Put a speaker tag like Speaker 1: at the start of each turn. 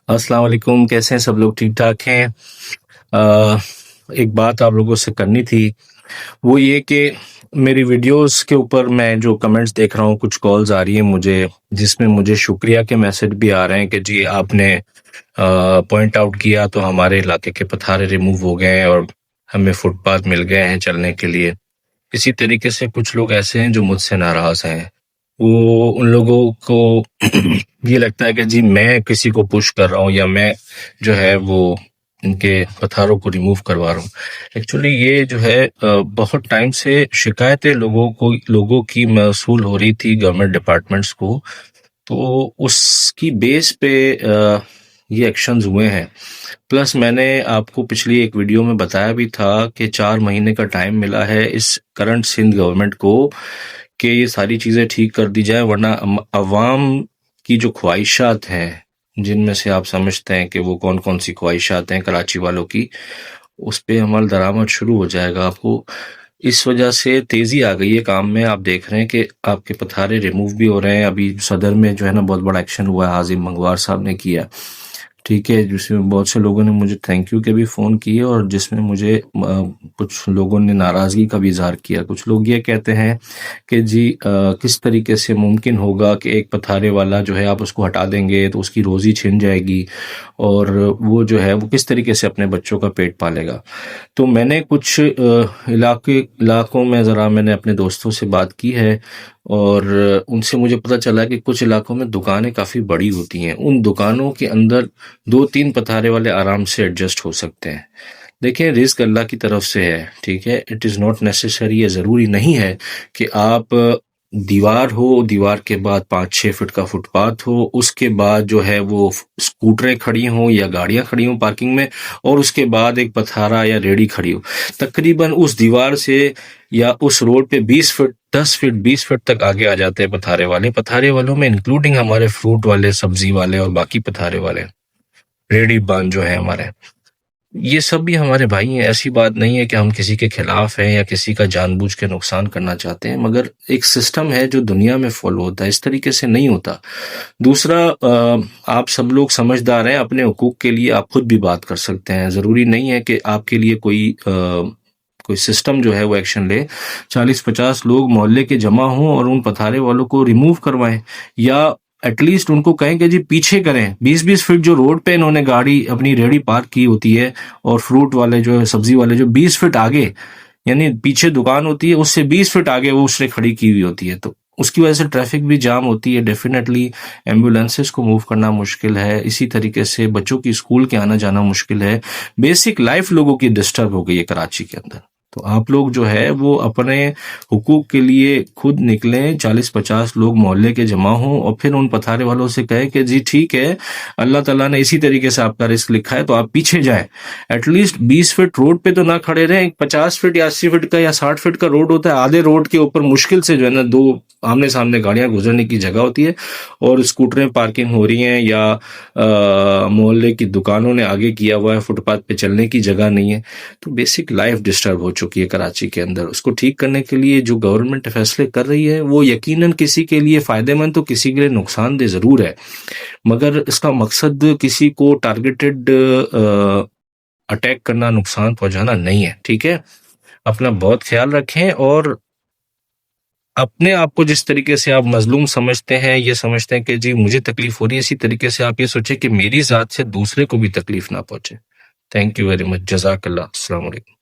Speaker 1: अस्सलाम वालेकुम। कैसे हैं सब लोग? ठीक ठाक हैं? एक बात आप लोगों से करनी थी, वो ये कि मेरी वीडियोस के ऊपर मैं जो कमेंट्स देख रहा हूँ, कुछ कॉल्स आ रही हैं मुझे, जिसमें मुझे शुक्रिया के मैसेज भी आ रहे हैं कि जी आपने पॉइंट आउट किया तो हमारे इलाके के पथारे रिमूव हो गए हैं और हमें फुटपाथ मिल गए हैं चलने के लिए। इसी तरीके से कुछ लोग ऐसे हैं जो मुझसे नाराज हैं। वो उन लोगों को ये लगता है कि जी मैं किसी को पुश कर रहा हूँ या मैं जो है वो इनके पथारों को रिमूव करवा रहा हूँ। एक्चुअली ये जो है बहुत टाइम से शिकायतें लोगों की मौसूल हो रही थी गवर्नमेंट डिपार्टमेंट्स को, तो उसकी बेस पे ये एक्शंस हुए हैं। प्लस मैंने आपको पिछली एक वीडियो में बताया भी था कि 4 महीने का टाइम मिला है इस करंट सिंध गवर्नमेंट को कि ये सारी चीज़ें ठीक कर दी जाए, वरना अवाम की जो ख्वाहिशात हैं, जिनमें से आप समझते हैं कि वो कौन कौन सी ख्वाहिशात हैं कराची वालों की, उस पे अमल दरामद शुरू हो जाएगा। आपको इस वजह से तेज़ी आ गई है काम में। आप देख रहे हैं कि आपके पथारे रिमूव भी हो रहे हैं। अभी सदर में जो है ना बहुत बड़ा एक्शन हुआ है, हाजिम मंगवार साहब ने किया, ठीक है, जिसमें बहुत से लोगों ने मुझे थैंक यू के भी फ़ोन किए और जिसमें मुझे कुछ लोगों ने नाराज़गी का भी इजहार किया। कुछ लोग ये कहते हैं कि जी किस तरीके से मुमकिन होगा कि एक पथारे वाला जो है आप उसको हटा देंगे तो उसकी रोज़ी छिन जाएगी और वो जो है वो किस तरीके से अपने बच्चों का पेट पालेगा। तो मैंने कुछ इलाकों में ज़रा मैंने अपने दोस्तों से बात की है और उनसे मुझे पता चला कि कुछ इलाकों में दुकानें काफ़ी बड़ी होती हैं। उन दुकानों के अंदर 2-3 पथारे वाले आराम से एडजस्ट हो सकते हैं। देखिए, रिस्क अल्लाह की तरफ से है, ठीक है। इट इज़ नॉट नेसेसरी, ये ज़रूरी नहीं है कि आप दीवार हो, दीवार के बाद 5-6 फीट का फुटपाथ हो, उसके बाद जो है वो स्कूटरें खड़ी हों या गाड़ियां खड़ी हों पार्किंग में और उसके बाद एक पथारा या रेड़ी खड़ी हो। तकरीबन उस दीवार से या उस रोड पे 20 फीट 10 फीट 20 फीट तक आगे आ जाते हैं पथारे वाले। पथारे वालों में इंक्लूडिंग हमारे फ्रूट वाले, सब्जी वाले और बाकी पथारे वाले, रेडी बांध जो है हमारे, ये सब भी हमारे भाई हैं। ऐसी बात नहीं है कि हम किसी के खिलाफ हैं या किसी का जानबूझ के नुकसान करना चाहते हैं, मगर एक सिस्टम है जो दुनिया में फॉलो होता है, इस तरीके से नहीं होता। दूसरा, आप सब लोग समझदार हैं, अपने हुकूक के लिए आप खुद भी बात कर सकते हैं। ज़रूरी नहीं है कि आपके लिए कोई सिस्टम जो है वो एक्शन ले। 40-50 लोग मोहल्ले के जमा हों और उन पथारे वालों को रिमूव करवाएं या एटलीस्ट उनको कहें कि जी पीछे करें। 20-20 फीट जो रोड पे इन्होंने गाड़ी अपनी रेडी पार्क की होती है और फ्रूट वाले जो है, सब्जी वाले जो 20 फीट आगे, यानी पीछे दुकान होती है उससे 20 फीट आगे वो उसने खड़ी की हुई होती है, तो उसकी वजह से ट्रैफिक भी जाम होती है। डेफिनेटली एम्बुलेंसेस को मूव करना मुश्किल है। इसी तरीके से बच्चों की स्कूल के आना जाना मुश्किल है। बेसिक लाइफ लोगों की डिस्टर्ब हो गई है कराची के अंदर। तो आप लोग जो है वो अपने हुकूक के लिए खुद निकलें। 40-50 लोग मोहल्ले के जमा हों और फिर उन पथारे वालों से कहें कि जी ठीक है, अल्लाह ताला ने इसी तरीके से आपका रिस्क लिखा है तो आप पीछे जाएं। एटलीस्ट 20 फीट रोड पे तो ना खड़े रहें। 50 फीट या 80 फीट का या 60 फीट का रोड होता है, आधे रोड के ऊपर मुश्किल से जो है ना 2 आमने सामने गाड़ियां गुजरने की जगह होती है और स्कूटरें पार्किंग हो रही हैं या मोहल्ले की दुकानों ने आगे किया हुआ है, फुटपाथ पे चलने की जगह नहीं है। तो बेसिक लाइफ डिस्टर्ब हो चुकी है कराची के अंदर। उसको ठीक करने के लिए जो गवर्नमेंट फैसले कर रही है वो यकीनन किसी के लिए फायदेमंद तो किसी के लिए नुकसानदेह जरूर है, मगर इसका मकसद किसी को टारगेटेड अटैक करना, नुकसान पहुंचाना नहीं है, ठीक है। अपना बहुत ख्याल रखें और अपने आप को जिस तरीके से आप मजलूम समझते हैं, ये समझते हैं कि जी मुझे तकलीफ हो रही है, इसी तरीके से आप ये सोचें कि मेरी जात से दूसरे को भी तकलीफ ना पहुंचे। Thank you very much. जज़ाकल्लाह। अस्सलाम वालेकुम।